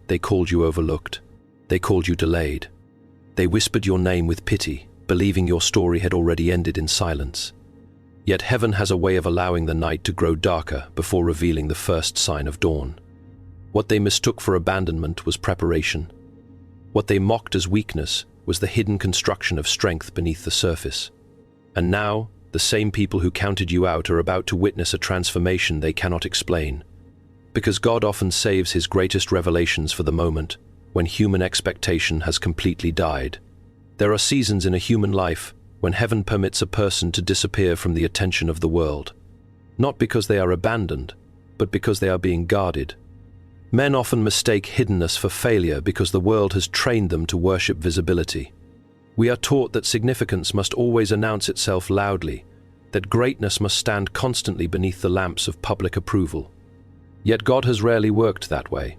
They called you overlooked. They called you delayed. They whispered your name with pity, believing your story had already ended in silence. Yet heaven has a way of allowing the night to grow darker before revealing the first sign of dawn. What they mistook for abandonment was preparation. What they mocked as weakness was the hidden construction of strength beneath the surface. And now, the same people who counted you out are about to witness a transformation they cannot explain. Because God often saves his greatest revelations for the moment, when human expectation has completely died. There are seasons in a human life when heaven permits a person to disappear from the attention of the world. Not because they are abandoned, but because they are being guarded. Men often mistake hiddenness for failure because the world has trained them to worship visibility. We are taught that significance must always announce itself loudly, that greatness must stand constantly beneath the lamps of public approval. Yet God has rarely worked that way.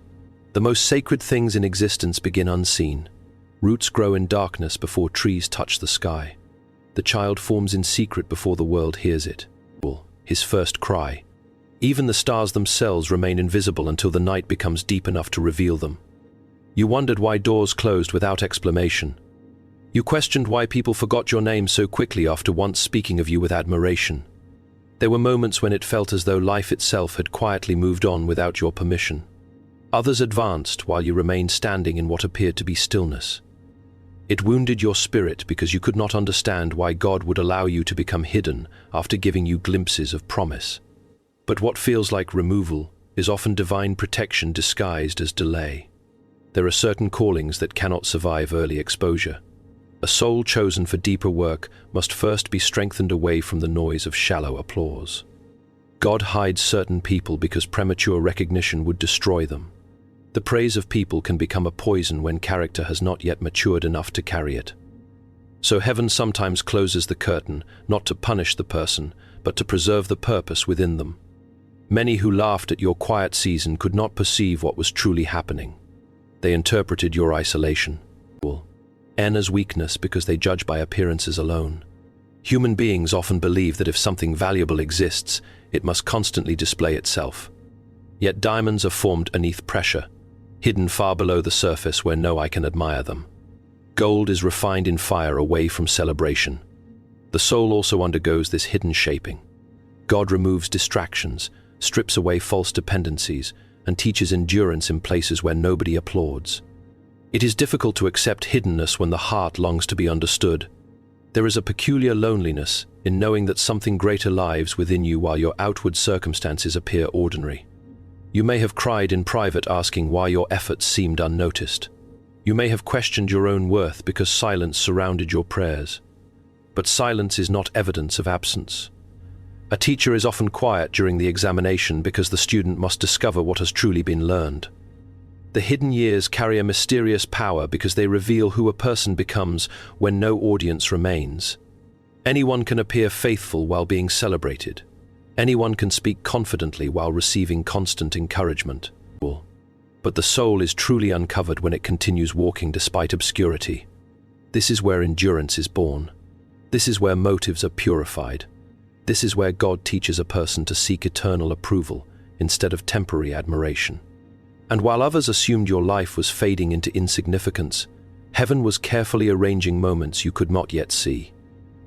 The most sacred things in existence begin unseen. Roots grow in darkness before trees touch the sky. The child forms in secret before the world hears it. His first cry. Even the stars themselves remain invisible until the night becomes deep enough to reveal them. You wondered why doors closed without explanation. You questioned why people forgot your name so quickly after once speaking of you with admiration. There were moments when it felt as though life itself had quietly moved on without your permission. Others advanced while you remained standing in what appeared to be stillness. It wounded your spirit because you could not understand why God would allow you to become hidden after giving you glimpses of promise. But what feels like removal is often divine protection disguised as delay. There are certain callings that cannot survive early exposure. A soul chosen for deeper work must first be strengthened away from the noise of shallow applause. God hides certain people because premature recognition would destroy them. The praise of people can become a poison when character has not yet matured enough to carry it. So heaven sometimes closes the curtain, not to punish the person, but to preserve the purpose within them. Many who laughed at your quiet season could not perceive what was truly happening. They interpreted your isolation as weakness because they judge by appearances alone. Human beings often believe that if something valuable exists, it must constantly display itself. Yet diamonds are formed beneath pressure, hidden far below the surface where no eye can admire them. Gold is refined in fire away from celebration. The soul also undergoes this hidden shaping. God removes distractions, strips away false dependencies, and teaches endurance in places where nobody applauds. It is difficult to accept hiddenness when the heart longs to be understood. There is a peculiar loneliness in knowing that something greater lives within you while your outward circumstances appear ordinary. You may have cried in private asking why your efforts seemed unnoticed. You may have questioned your own worth because silence surrounded your prayers. But silence is not evidence of absence. A teacher is often quiet during the examination because the student must discover what has truly been learned. The hidden years carry a mysterious power because they reveal who a person becomes when no audience remains. Anyone can appear faithful while being celebrated. Anyone can speak confidently while receiving constant encouragement. But the soul is truly uncovered when it continues walking despite obscurity. This is where endurance is born. This is where motives are purified. This is where God teaches a person to seek eternal approval instead of temporary admiration. And while others assumed your life was fading into insignificance, heaven was carefully arranging moments you could not yet see.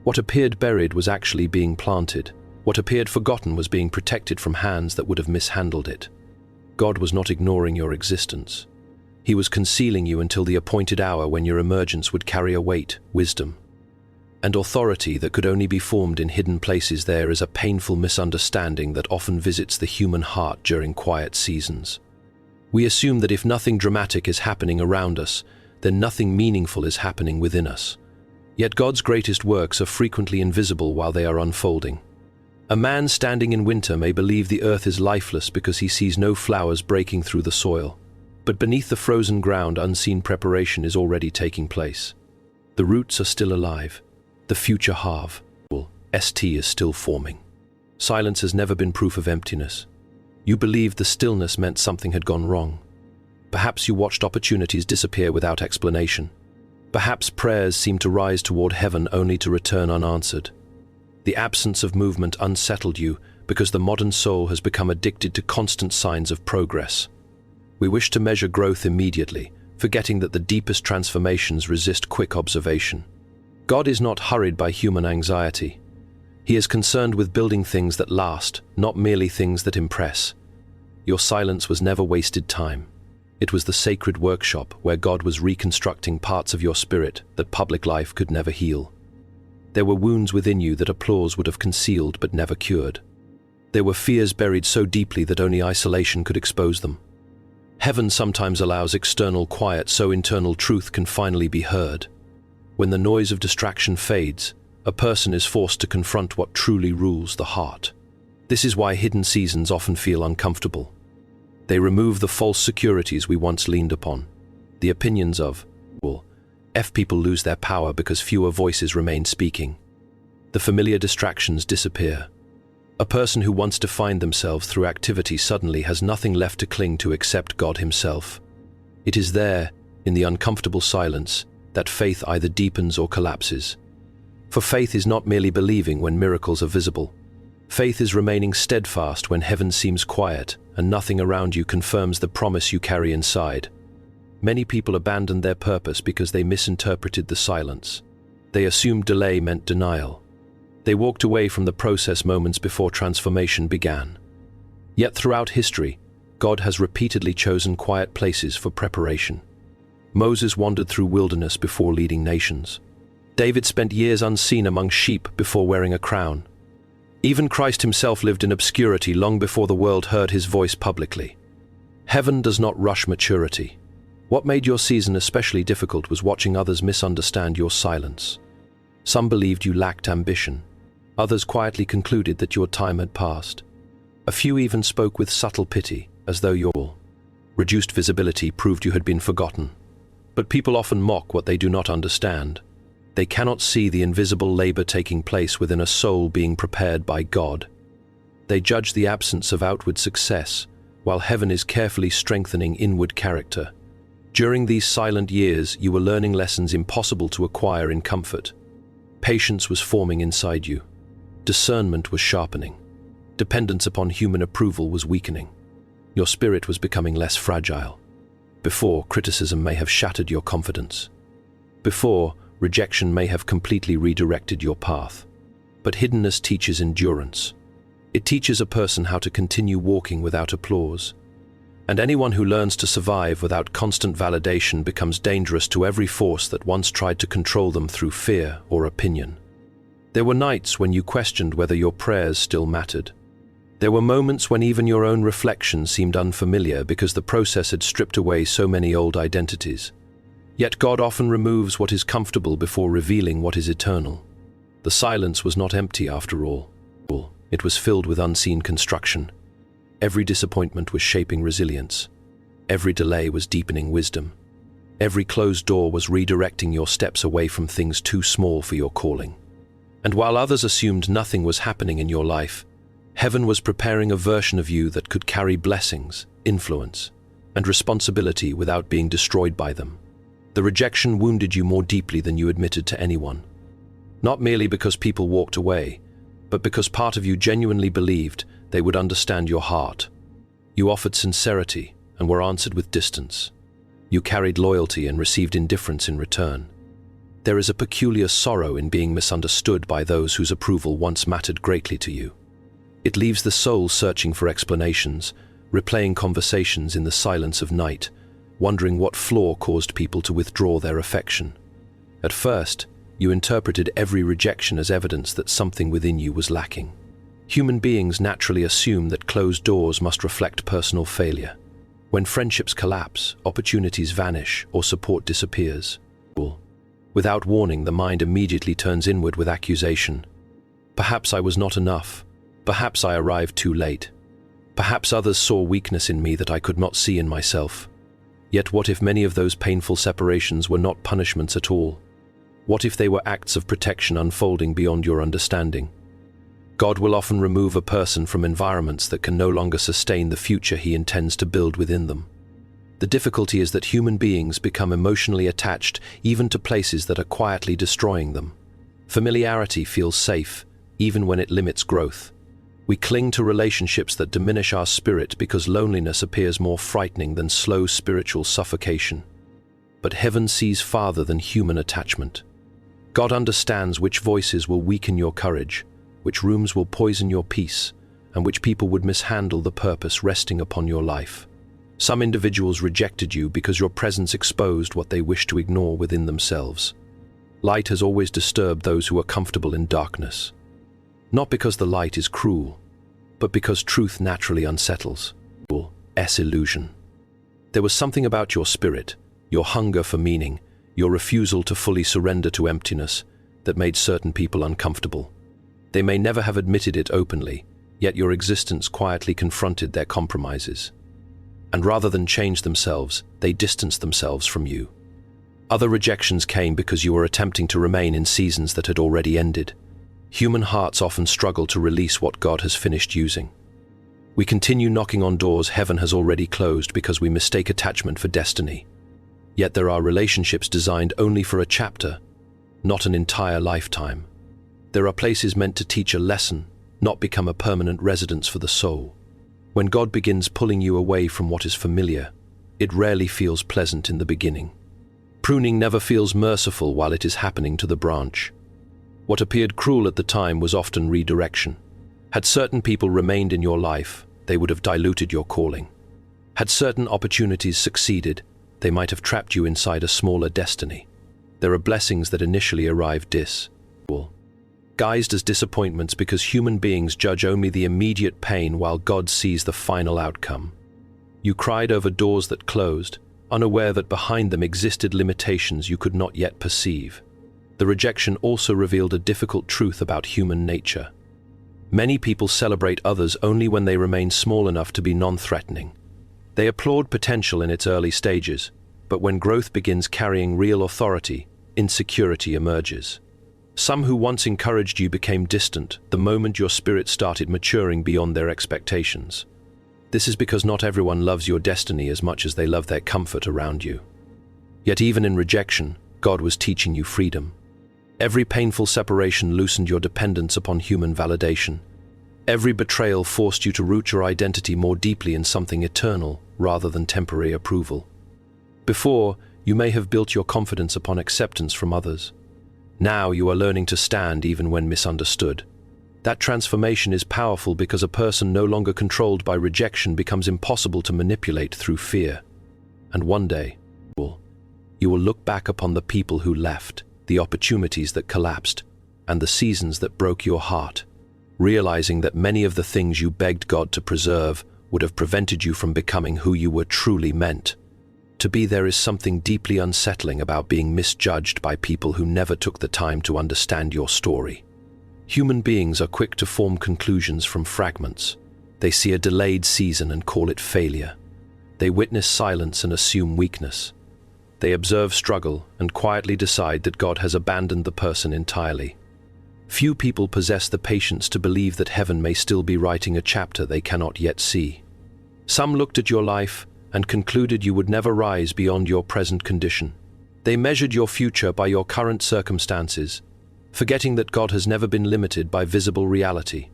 What appeared buried was actually being planted. What appeared forgotten was being protected from hands that would have mishandled it. God was not ignoring your existence. He was concealing you until the appointed hour when your emergence would carry a weight, wisdom, and authority that could only be formed in hidden places. There is a painful misunderstanding that often visits the human heart during quiet seasons. We assume that if nothing dramatic is happening around us, then nothing meaningful is happening within us. Yet God's greatest works are frequently invisible while they are unfolding. A man standing in winter may believe the earth is lifeless because he sees no flowers breaking through the soil. But beneath the frozen ground, unseen preparation is already taking place. The roots are still alive. The future ST is still forming. Silence has never been proof of emptiness. You believed the stillness meant something had gone wrong. Perhaps you watched opportunities disappear without explanation. Perhaps prayers seemed to rise toward heaven only to return unanswered. The absence of movement unsettled you because the modern soul has become addicted to constant signs of progress. We wish to measure growth immediately, forgetting that the deepest transformations resist quick observation. God is not hurried by human anxiety. He is concerned with building things that last, not merely things that impress. Your silence was never wasted time. It was the sacred workshop where God was reconstructing parts of your spirit that public life could never heal. There were wounds within you that applause would have concealed but never cured. There were fears buried so deeply that only isolation could expose them. Heaven sometimes allows external quiet so internal truth can finally be heard. When the noise of distraction fades, a person is forced to confront what truly rules the heart. This is why hidden seasons often feel uncomfortable. They remove the false securities we once leaned upon. The opinions of, well, people lose their power because fewer voices remain speaking. The familiar distractions disappear. A person who once defined themselves through activity suddenly has nothing left to cling to except God Himself. It is there, in the uncomfortable silence, that faith either deepens or collapses. For faith is not merely believing when miracles are visible. Faith is remaining steadfast when heaven seems quiet and nothing around you confirms the promise you carry inside. Many people abandoned their purpose because they misinterpreted the silence. They assumed delay meant denial. They walked away from the process moments before transformation began. Yet throughout history, God has repeatedly chosen quiet places for preparation. Moses wandered through wilderness before leading nations. David spent years unseen among sheep before wearing a crown. Even Christ Himself lived in obscurity long before the world heard His voice publicly. Heaven does not rush maturity. What made your season especially difficult was watching others misunderstand your silence. Some believed you lacked ambition. Others quietly concluded that your time had passed. A few even spoke with subtle pity, as though your reduced visibility proved you had been forgotten. But people often mock what they do not understand. They cannot see the invisible labor taking place within a soul being prepared by God. They judge the absence of outward success, while heaven is carefully strengthening inward character. During these silent years, you were learning lessons impossible to acquire in comfort. Patience was forming inside you. Discernment was sharpening. Dependence upon human approval was weakening. Your spirit was becoming less fragile. Before, criticism may have shattered your confidence. Before, rejection may have completely redirected your path. But hiddenness teaches endurance. It teaches a person how to continue walking without applause. And anyone who learns to survive without constant validation becomes dangerous to every force that once tried to control them through fear or opinion. There were nights when you questioned whether your prayers still mattered. There were moments when even your own reflection seemed unfamiliar because the process had stripped away so many old identities. Yet God often removes what is comfortable before revealing what is eternal. The silence was not empty after all. It was filled with unseen construction. Every disappointment was shaping resilience. Every delay was deepening wisdom. Every closed door was redirecting your steps away from things too small for your calling. And while others assumed nothing was happening in your life, heaven was preparing a version of you that could carry blessings, influence, and responsibility without being destroyed by them. The rejection wounded you more deeply than you admitted to anyone. Not merely because people walked away, but because part of you genuinely believed they would understand your heart. You offered sincerity and were answered with distance. You carried loyalty and received indifference in return. There is a peculiar sorrow in being misunderstood by those whose approval once mattered greatly to you. It leaves the soul searching for explanations, replaying conversations in the silence of night, wondering what flaw caused people to withdraw their affection. At first, you interpreted every rejection as evidence that something within you was lacking. Human beings naturally assume that closed doors must reflect personal failure. When friendships collapse, opportunities vanish, or support disappears. Without warning, the mind immediately turns inward with accusation. Perhaps I was not enough. Perhaps I arrived too late. Perhaps others saw weakness in me that I could not see in myself. Yet what if many of those painful separations were not punishments at all? What if they were acts of protection unfolding beyond your understanding? God will often remove a person from environments that can no longer sustain the future He intends to build within them. The difficulty is that human beings become emotionally attached even to places that are quietly destroying them. Familiarity feels safe, even when it limits growth. We cling to relationships that diminish our spirit because loneliness appears more frightening than slow spiritual suffocation. But heaven sees farther than human attachment. God understands which voices will weaken your courage, which rooms will poison your peace, and which people would mishandle the purpose resting upon your life. Some individuals rejected you because your presence exposed what they wish to ignore within themselves. Light has always disturbed those who are comfortable in darkness. Not because the light is cruel, but because truth naturally unsettles. Illusion. There was something about your spirit, your hunger for meaning, your refusal to fully surrender to emptiness, that made certain people uncomfortable. They may never have admitted it openly, yet your existence quietly confronted their compromises. And rather than change themselves, they distanced themselves from you. Other rejections came because you were attempting to remain in seasons that had already ended. Human hearts often struggle to release what God has finished using. We continue knocking on doors heaven has already closed because we mistake attachment for destiny. Yet there are relationships designed only for a chapter, not an entire lifetime. There are places meant to teach a lesson, not become a permanent residence for the soul. When God begins pulling you away from what is familiar, it rarely feels pleasant in the beginning. Pruning never feels merciful while it is happening to the branch. What appeared cruel at the time was often redirection. Had certain people remained in your life, they would have diluted your calling. Had certain opportunities succeeded, they might have trapped you inside a smaller destiny. There are blessings that initially arrive guised as disappointments because human beings judge only the immediate pain while God sees the final outcome. You cried over doors that closed, unaware that behind them existed limitations you could not yet perceive. The rejection also revealed a difficult truth about human nature. Many people celebrate others only when they remain small enough to be non-threatening. They applaud potential in its early stages, but when growth begins carrying real authority, insecurity emerges. Some who once encouraged you became distant the moment your spirit started maturing beyond their expectations. This is because not everyone loves your destiny as much as they love their comfort around you. Yet even in rejection, God was teaching you freedom. Every painful separation loosened your dependence upon human validation. Every betrayal forced you to root your identity more deeply in something eternal rather than temporary approval. Before, you may have built your confidence upon acceptance from others. Now you are learning to stand even when misunderstood. That transformation is powerful because a person no longer controlled by rejection becomes impossible to manipulate through fear. And one day, you will look back upon the people who left, the opportunities that collapsed, and the seasons that broke your heart, realizing that many of the things you begged God to preserve would have prevented you from becoming who you were truly meant to be. There is something deeply unsettling about being misjudged by people who never took the time to understand your story. Human beings are quick to form conclusions from fragments. They see a delayed season and call it failure. They witness silence and assume weakness. They observe struggle and quietly decide that God has abandoned the person entirely. Few people possess the patience to believe that heaven may still be writing a chapter they cannot yet see. Some looked at your life and concluded you would never rise beyond your present condition. They measured your future by your current circumstances, forgetting that God has never been limited by visible reality.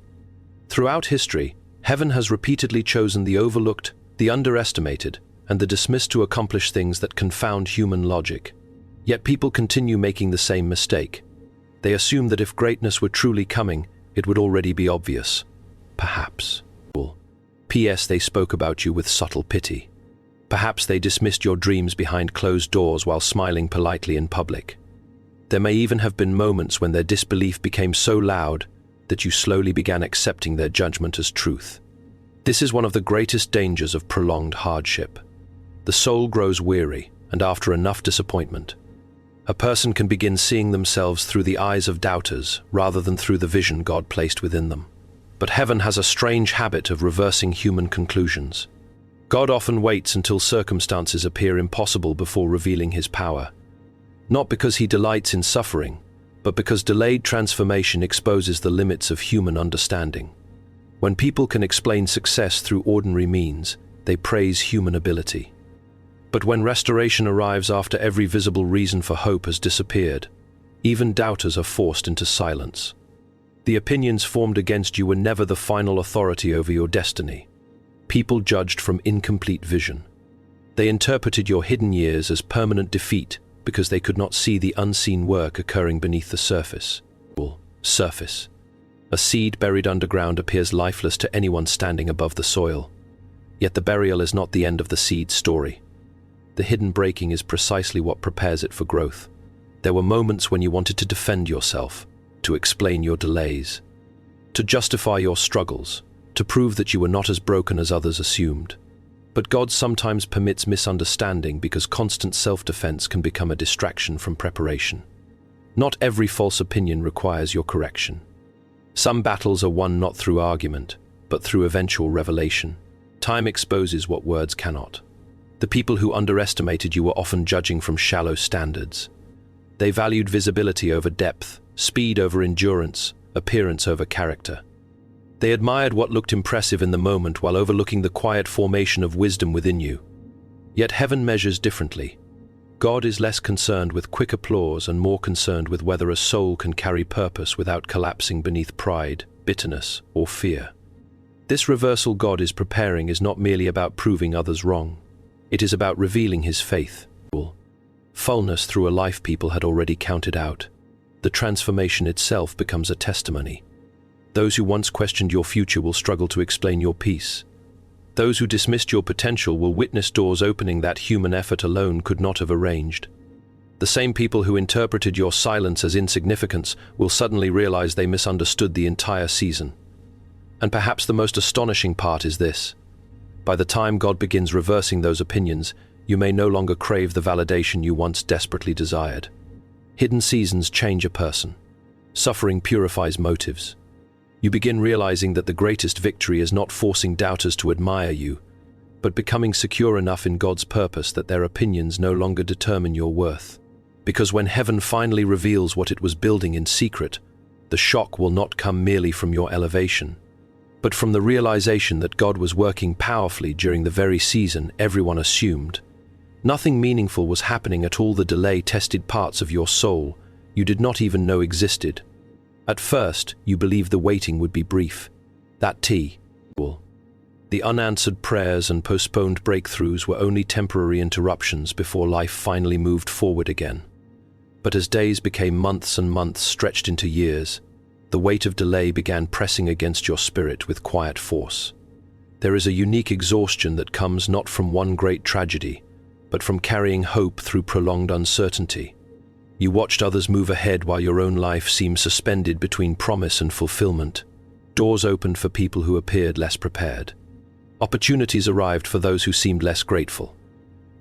Throughout history, heaven has repeatedly chosen the overlooked, the underestimated, and the dismissed to accomplish things that confound human logic. Yet people continue making the same mistake. They assume that if greatness were truly coming, it would already be obvious. Perhaps. P.S. They spoke about you with subtle pity. Perhaps they dismissed your dreams behind closed doors while smiling politely in public. There may even have been moments when their disbelief became so loud that you slowly began accepting their judgment as truth. This is one of the greatest dangers of prolonged hardship. The soul grows weary, and after enough disappointment, a person can begin seeing themselves through the eyes of doubters rather than through the vision God placed within them. But heaven has a strange habit of reversing human conclusions. God often waits until circumstances appear impossible before revealing his power. Not because he delights in suffering, but because delayed transformation exposes the limits of human understanding. When people can explain success through ordinary means, they praise human ability. But when restoration arrives after every visible reason for hope has disappeared, even doubters are forced into silence. The opinions formed against you were never the final authority over your destiny. People judged from incomplete vision. They interpreted your hidden years as permanent defeat because they could not see the unseen work occurring beneath the surface. Surface. A seed buried underground appears lifeless to anyone standing above the soil. Yet the burial is not the end of the seed's story. The hidden breaking is precisely what prepares it for growth. There were moments when you wanted to defend yourself, to explain your delays, to justify your struggles, to prove that you were not as broken as others assumed. But God sometimes permits misunderstanding because constant self-defense can become a distraction from preparation. Not every false opinion requires your correction. Some battles are won not through argument, but through eventual revelation. Time exposes what words cannot. The people who underestimated you were often judging from shallow standards. They valued visibility over depth, speed over endurance, appearance over character. They admired what looked impressive in the moment while overlooking the quiet formation of wisdom within you. Yet heaven measures differently. God is less concerned with quick applause and more concerned with whether a soul can carry purpose without collapsing beneath pride, bitterness, or fear. This reversal God is preparing is not merely about proving others wrong. It is about revealing His faith. Fullness through a life people had already counted out. The transformation itself becomes a testimony. Those who once questioned your future will struggle to explain your peace. Those who dismissed your potential will witness doors opening that human effort alone could not have arranged. The same people who interpreted your silence as insignificance will suddenly realize they misunderstood the entire season. And perhaps the most astonishing part is this. By the time God begins reversing those opinions, you may no longer crave the validation you once desperately desired. Hidden seasons change a person. Suffering purifies motives. You begin realizing that the greatest victory is not forcing doubters to admire you, but becoming secure enough in God's purpose that their opinions no longer determine your worth. Because when heaven finally reveals what it was building in secret, the shock will not come merely from your elevation, but from the realization that God was working powerfully during the very season everyone assumed. Nothing meaningful was happening at all. The delay-tested parts of your soul you did not even know existed. At first, you believed the waiting would be brief. That the unanswered prayers and postponed breakthroughs were only temporary interruptions before life finally moved forward again. But as days became months and months stretched into years, the weight of delay began pressing against your spirit with quiet force. There is a unique exhaustion that comes not from one great tragedy, but from carrying hope through prolonged uncertainty. You watched others move ahead while your own life seemed suspended between promise and fulfillment. Doors opened for people who appeared less prepared. Opportunities arrived for those who seemed less grateful.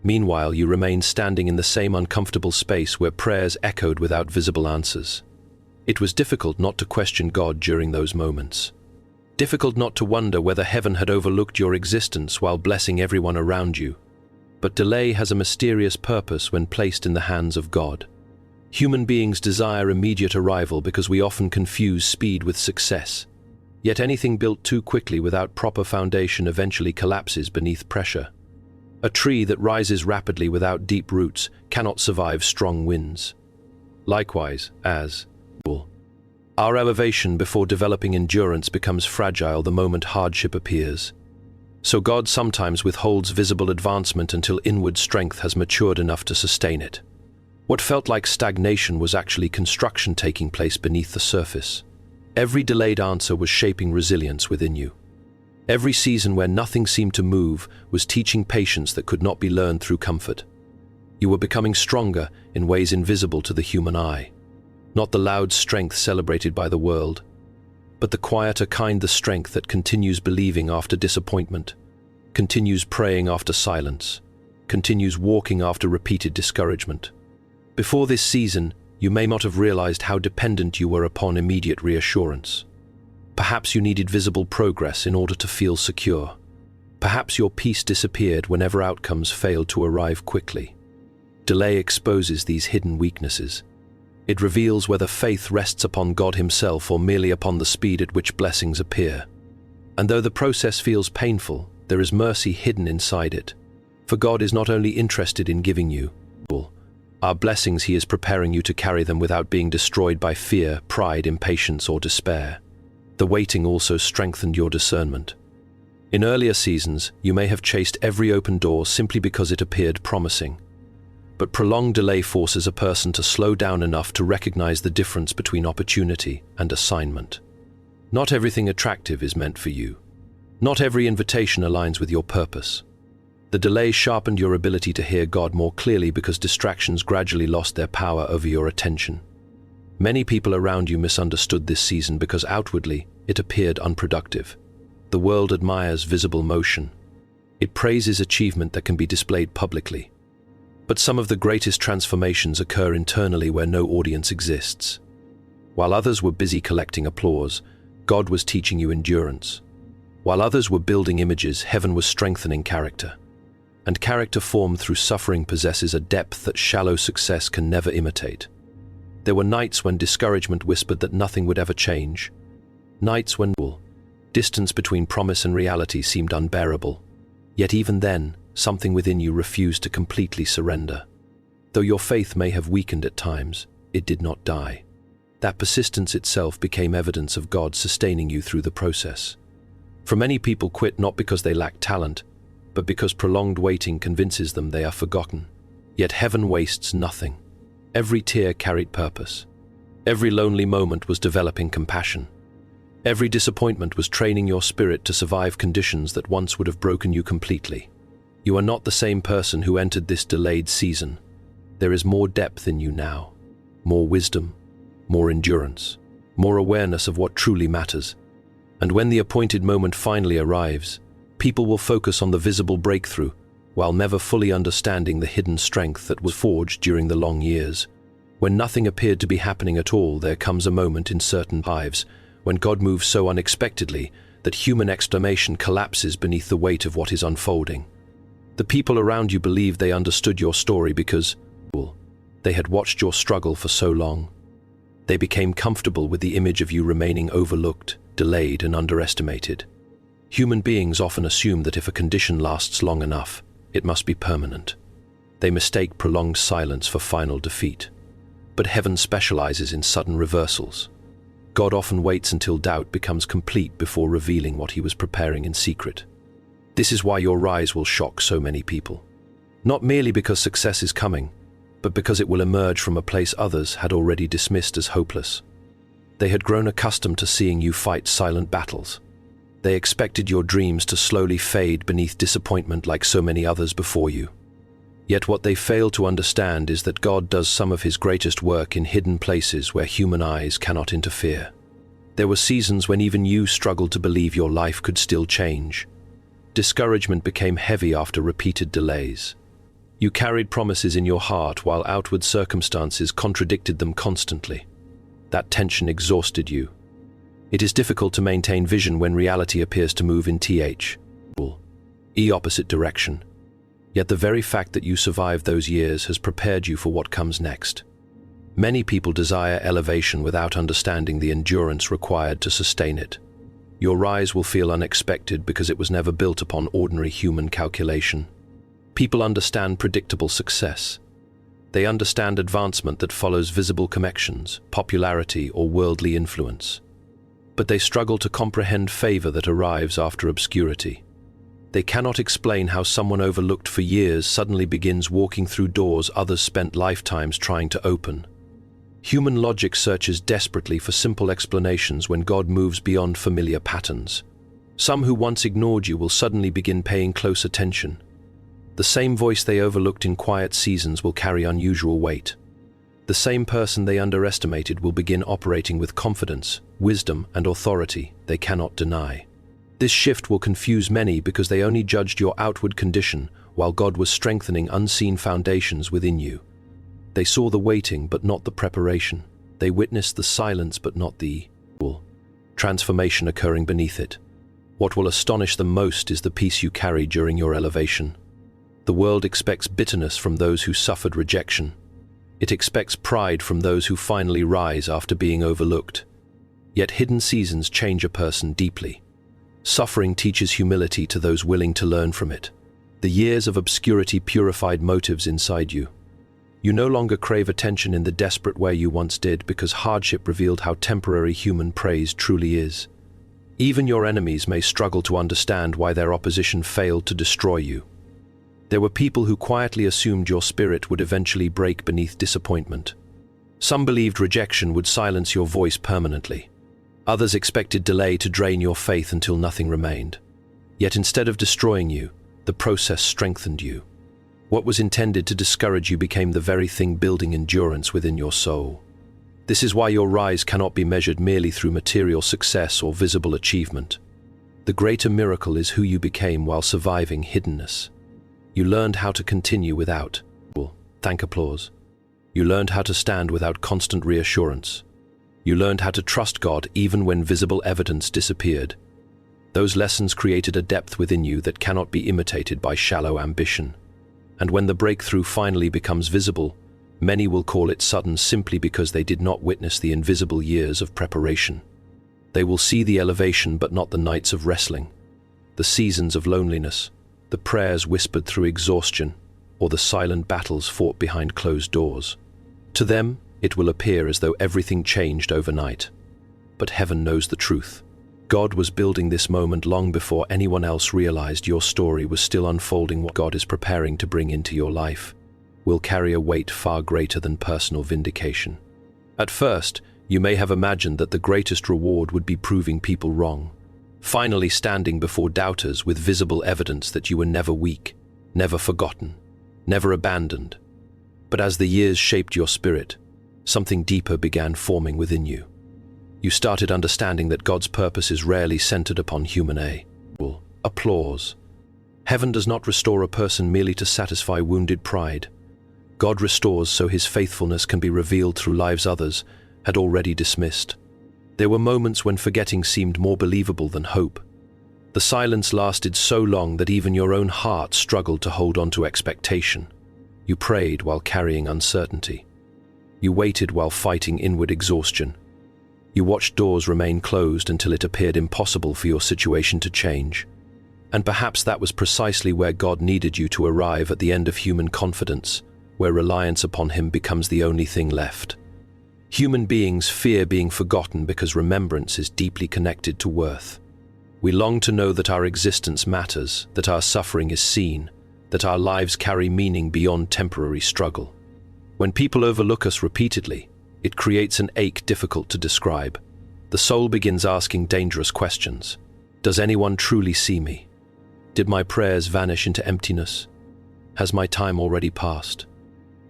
Meanwhile, you remained standing in the same uncomfortable space where prayers echoed without visible answers. It was difficult not to question God during those moments. Difficult not to wonder whether heaven had overlooked your existence while blessing everyone around you. But delay has a mysterious purpose when placed in the hands of God. Human beings desire immediate arrival because we often confuse speed with success. Yet anything built too quickly without proper foundation eventually collapses beneath pressure. A tree that rises rapidly without deep roots cannot survive strong winds. Likewise, as our elevation before developing endurance becomes fragile the moment hardship appears. So God sometimes withholds visible advancement until inward strength has matured enough to sustain it. What felt like stagnation was actually construction taking place beneath the surface. Every delayed answer was shaping resilience within you. Every season where nothing seemed to move was teaching patience that could not be learned through comfort. You were becoming stronger in ways invisible to the human eye. Not the loud strength celebrated by the world, but the quieter kind, the strength that continues believing after disappointment, continues praying after silence, continues walking after repeated discouragement. Before this season, you may not have realized how dependent you were upon immediate reassurance. Perhaps you needed visible progress in order to feel secure. Perhaps your peace disappeared whenever outcomes failed to arrive quickly. Delay exposes these hidden weaknesses. It reveals whether faith rests upon God Himself or merely upon the speed at which blessings appear. And though the process feels painful, there is mercy hidden inside it. For God is not only interested in giving you our blessings, He is preparing you to carry them without being destroyed by fear, pride, impatience, or despair. The waiting also strengthened your discernment. In earlier seasons, you may have chased every open door simply because it appeared promising. But prolonged delay forces a person to slow down enough to recognize the difference between opportunity and assignment. Not everything attractive is meant for you. Not every invitation aligns with your purpose. The delay sharpened your ability to hear God more clearly because distractions gradually lost their power over your attention. Many people around you misunderstood this season because outwardly it appeared unproductive. The world admires visible motion. It praises achievement that can be displayed publicly. But some of the greatest transformations occur internally where no audience exists. While others were busy collecting applause, God was teaching you endurance. While others were building images, heaven was strengthening character. And character formed through suffering possesses a depth that shallow success can never imitate. There were nights when discouragement whispered that nothing would ever change. Nights when distance between promise and reality seemed unbearable. Yet even then, something within you refused to completely surrender. Though your faith may have weakened at times, it did not die. That persistence itself became evidence of God sustaining you through the process. For many people quit not because they lack talent, but because prolonged waiting convinces them they are forgotten. Yet heaven wastes nothing. Every tear carried purpose. Every lonely moment was developing compassion. Every disappointment was training your spirit to survive conditions that once would have broken you completely. You are not the same person who entered this delayed season. There is more depth in you now. More wisdom, more endurance, more awareness of what truly matters. And when the appointed moment finally arrives, people will focus on the visible breakthrough, while never fully understanding the hidden strength that was forged during the long years. When nothing appeared to be happening at all, there comes a moment in certain lives when God moves so unexpectedly that human exclamation collapses beneath the weight of what is unfolding. The people around you believed they understood your story because they had watched your struggle for so long. They became comfortable with the image of you remaining overlooked, delayed, and underestimated. Human beings often assume that if a condition lasts long enough, it must be permanent. They mistake prolonged silence for final defeat. But heaven specializes in sudden reversals. God often waits until doubt becomes complete before revealing what he was preparing in secret. This is why your rise will shock so many people. Not merely because success is coming, but because it will emerge from a place others had already dismissed as hopeless. They had grown accustomed to seeing you fight silent battles. They expected your dreams to slowly fade beneath disappointment like so many others before you. Yet what they fail to understand is that God does some of his greatest work in hidden places where human eyes cannot interfere. There were seasons when even you struggled to believe your life could still change. Discouragement became heavy after repeated delays. You carried promises in your heart while outward circumstances contradicted them constantly. That tension exhausted you. It is difficult to maintain vision when reality appears to move in opposite direction. Yet the very fact that you survived those years has prepared you for what comes next. Many people desire elevation without understanding the endurance required to sustain it. Your rise will feel unexpected because it was never built upon ordinary human calculation. People understand predictable success. They understand advancement that follows visible connections, popularity, or worldly influence. But they struggle to comprehend favor that arrives after obscurity. They cannot explain how someone overlooked for years suddenly begins walking through doors others spent lifetimes trying to open. Human logic searches desperately for simple explanations when God moves beyond familiar patterns. Some who once ignored you will suddenly begin paying close attention. The same voice they overlooked in quiet seasons will carry unusual weight. The same person they underestimated will begin operating with confidence, wisdom, and authority they cannot deny. This shift will confuse many because they only judged your outward condition while God was strengthening unseen foundations within you. They saw the waiting but not the preparation. They witnessed the silence but not the transformation occurring beneath it. What will astonish them most is the peace you carry during your elevation. The world expects bitterness from those who suffered rejection. It expects pride from those who finally rise after being overlooked. Yet hidden seasons change a person deeply. Suffering teaches humility to those willing to learn from it. The years of obscurity purified motives inside you. You no longer crave attention in the desperate way you once did because hardship revealed how temporary human praise truly is. Even your enemies may struggle to understand why their opposition failed to destroy you. There were people who quietly assumed your spirit would eventually break beneath disappointment. Some believed rejection would silence your voice permanently. Others expected delay to drain your faith until nothing remained. Yet instead of destroying you, the process strengthened you. What was intended to discourage you became the very thing building endurance within your soul. This is why your rise cannot be measured merely through material success or visible achievement. The greater miracle is who you became while surviving hiddenness. You learned how to continue without applause. You learned how to stand without constant reassurance. You learned how to trust God even when visible evidence disappeared. Those lessons created a depth within you that cannot be imitated by shallow ambition. And when the breakthrough finally becomes visible, many will call it sudden simply because they did not witness the invisible years of preparation. They will see the elevation but not the nights of wrestling, the seasons of loneliness, the prayers whispered through exhaustion, or the silent battles fought behind closed doors. To them, it will appear as though everything changed overnight. But heaven knows the truth. God was building this moment long before anyone else realized your story was still unfolding. What God is preparing to bring into your life will carry a weight far greater than personal vindication. At first, you may have imagined that the greatest reward would be proving people wrong, finally standing before doubters with visible evidence that you were never weak, never forgotten, never abandoned. But as the years shaped your spirit, something deeper began forming within you. You started understanding that God's purpose is rarely centered upon human applause. Heaven does not restore a person merely to satisfy wounded pride. God restores so his faithfulness can be revealed through lives others had already dismissed. There were moments when forgetting seemed more believable than hope. The silence lasted so long that even your own heart struggled to hold on to expectation. You prayed while carrying uncertainty. You waited while fighting inward exhaustion. You watched doors remain closed until it appeared impossible for your situation to change. And perhaps that was precisely where God needed you to arrive at the end of human confidence, where reliance upon him becomes the only thing left. Human beings fear being forgotten because remembrance is deeply connected to worth. We long to know that our existence matters, that our suffering is seen, that our lives carry meaning beyond temporary struggle. When people overlook us repeatedly, it creates an ache difficult to describe. The soul begins asking dangerous questions. Does anyone truly see me? Did my prayers vanish into emptiness? Has my time already passed?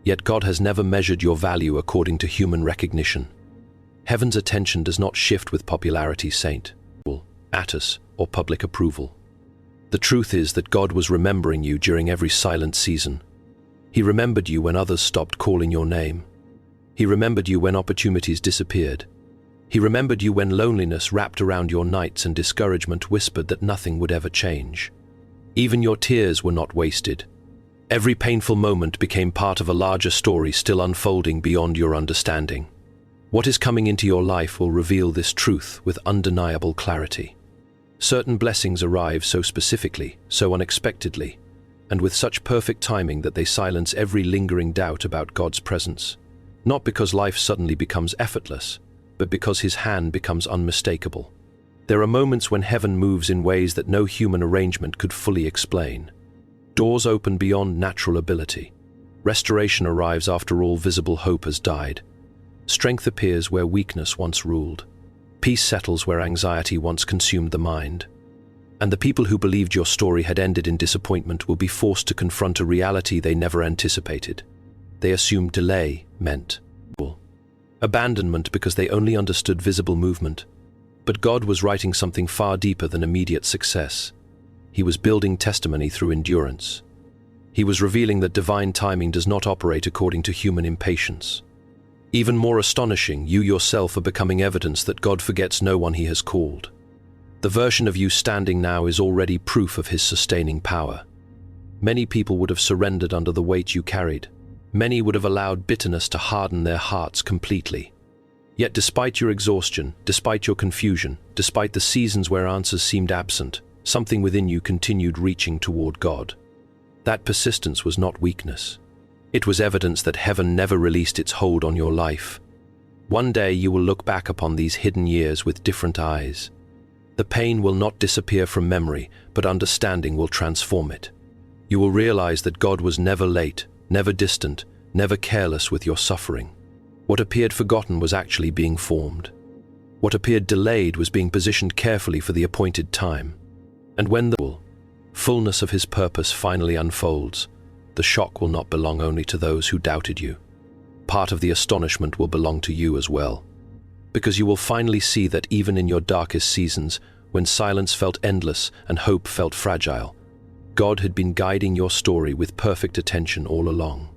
Yet God has never measured your value according to human recognition. Heaven's attention does not shift with popularity, status, or public approval. The truth is that God was remembering you during every silent season. He remembered you when others stopped calling your name. He remembered you when opportunities disappeared. He remembered you when loneliness wrapped around your nights and discouragement whispered that nothing would ever change. Even your tears were not wasted. Every painful moment became part of a larger story still unfolding beyond your understanding. What is coming into your life will reveal this truth with undeniable clarity. Certain blessings arrive so specifically, so unexpectedly, and with such perfect timing that they silence every lingering doubt about God's presence. Not because life suddenly becomes effortless, but because his hand becomes unmistakable. There are moments when heaven moves in ways that no human arrangement could fully explain. Doors open beyond natural ability. Restoration arrives after all visible hope has died. Strength appears where weakness once ruled. Peace settles where anxiety once consumed the mind. And the people who believed your story had ended in disappointment will be forced to confront a reality they never anticipated. They assumed delay meant abandonment because they only understood visible movement. But God was writing something far deeper than immediate success. He was building testimony through endurance. He was revealing that divine timing does not operate according to human impatience. Even more astonishing, you yourself are becoming evidence that God forgets no one he has called. The version of you standing now is already proof of his sustaining power. Many people would have surrendered under the weight you carried. Many would have allowed bitterness to harden their hearts completely. Yet despite your exhaustion, despite your confusion, despite the seasons where answers seemed absent, something within you continued reaching toward God. That persistence was not weakness. It was evidence that heaven never released its hold on your life. One day you will look back upon these hidden years with different eyes. The pain will not disappear from memory, but understanding will transform it. You will realize that God was never late, never distant, never careless with your suffering. What appeared forgotten was actually being formed. What appeared delayed was being positioned carefully for the appointed time. And when the fullness of His purpose finally unfolds, the shock will not belong only to those who doubted you. Part of the astonishment will belong to you as well. Because you will finally see that even in your darkest seasons, when silence felt endless and hope felt fragile, God had been guiding your story with perfect attention all along.